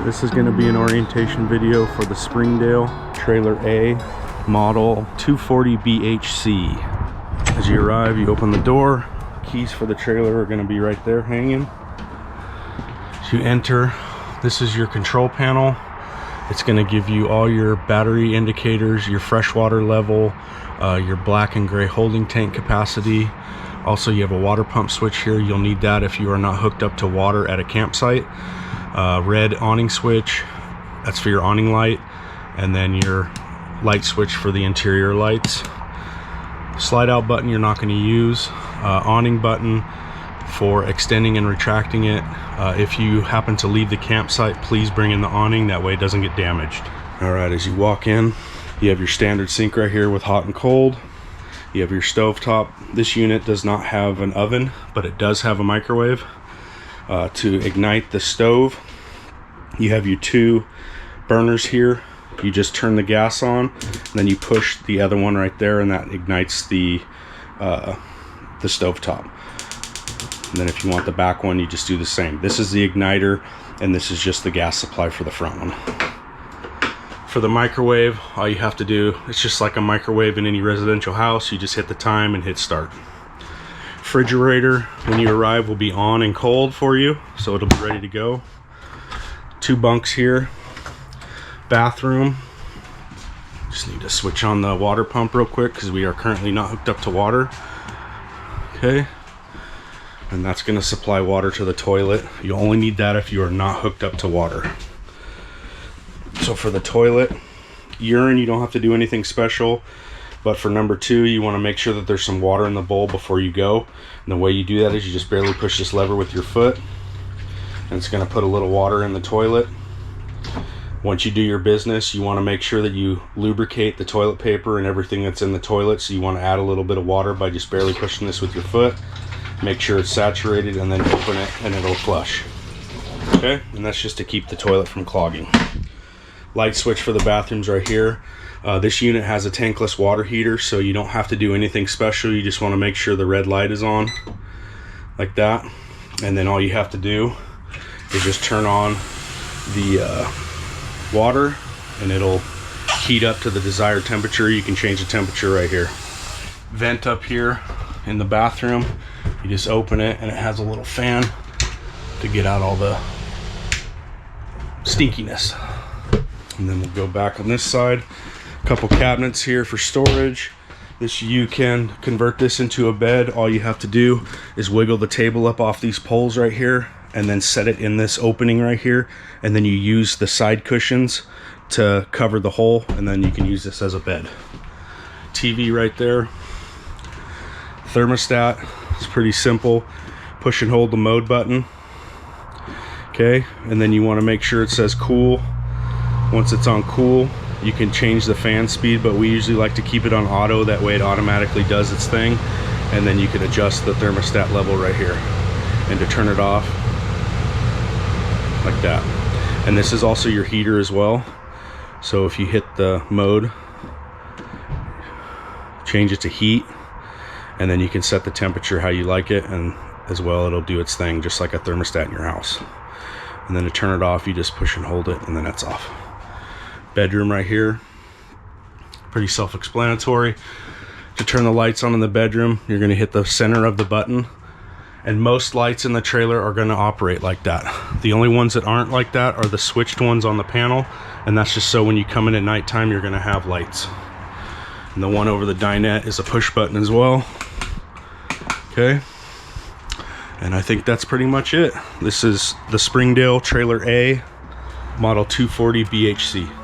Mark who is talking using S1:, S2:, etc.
S1: This is going to be an orientation video for the Springdale Trailer A model 240BHC. As you arrive, you open the door. Keys for the trailer are going to be right there hanging. As you enter, this is your control panel. It's going to give you all your battery indicators, your freshwater level, your black and gray holding tank capacity. Also, you have a water pump switch here. You'll need that if you are not hooked up to water at a campsite. Red awning switch, that's for your awning light, and then your light switch for the interior lights. Slide out button you're not going to use. Awning button for extending and retracting it. If you happen to leave the campsite, please bring in the awning, that way it doesn't get damaged. Alright, as you walk in, you have your standard sink right here with hot and cold. You have your stove top. This unit does not have an oven, but it does have a microwave. To ignite the stove, you have your two burners here. You just turn the gas on, and then you push the other one right there, and that ignites the stove top. And then if you want the back one, you just do the same. This is the igniter, and this is just the gas supply for the front one. For the microwave, all you have to do, it's just like a microwave in any residential house. You just hit the time and hit start. Refrigerator, when you arrive, will be on and cold for you, so it'll be ready to go. Two bunks here. Bathroom. Just need to switch on the water pump real quick because we are currently not hooked up to water. Okay. And that's going to supply water to the toilet. You only need that if you are not hooked up to water. So for the toilet, urine, you don't have to do anything special. But for number two, you want to make sure that there's some water in the bowl before you go. And the way you do that is you just barely push this lever with your foot. And it's going to put a little water in the toilet. Once you do your business, you want to make sure that you lubricate the toilet paper and everything that's in the toilet. So you want to add a little bit of water by just barely pushing this with your foot. Make sure it's saturated and then open it and it'll flush. Okay, and that's just to keep the toilet from clogging. Light switch for the bathrooms right here. This unit has a tankless water heater, so you don't have to do anything special. You just want to make sure the red light is on, like that. And then all you have to do is just turn on the water, and it'll heat up to the desired temperature. You can change the temperature right here. Vent up here in the bathroom. You just open it, and it has a little fan to get out all the stinkiness. And then we'll go back on this side. Couple cabinets here for storage. You can convert this into a bed. All you have to do is wiggle the table up off these poles right here and then set it in this opening right here, and then you use the side cushions to cover the hole, and then you can use this as a bed. TV right there. Thermostat, it's pretty simple. Push and hold the mode button. Okay, and then you want to make sure it says cool. Once it's on cool, you can change the fan speed, but we usually like to keep it on auto, that way it automatically does its thing. And then you can adjust the thermostat level right here, and to turn it off like that. And this is also your heater as well, so if you hit the mode, change it to heat, and then you can set the temperature how you like it, and as well it'll do its thing just like a thermostat in your house. And then to turn it off, you just push and hold it, and then it's off. Bedroom right here, pretty self-explanatory. To turn the lights on in the bedroom, you're going to hit the center of the button, and most lights in the trailer are going to operate like that. The only ones that aren't like that are the switched ones on the panel, and that's just so when you come in at nighttime you're going to have lights. And the one over the dinette is a push button as well. Okay, and I think that's pretty much it. This is the Springdale Trailer A model 240BHC.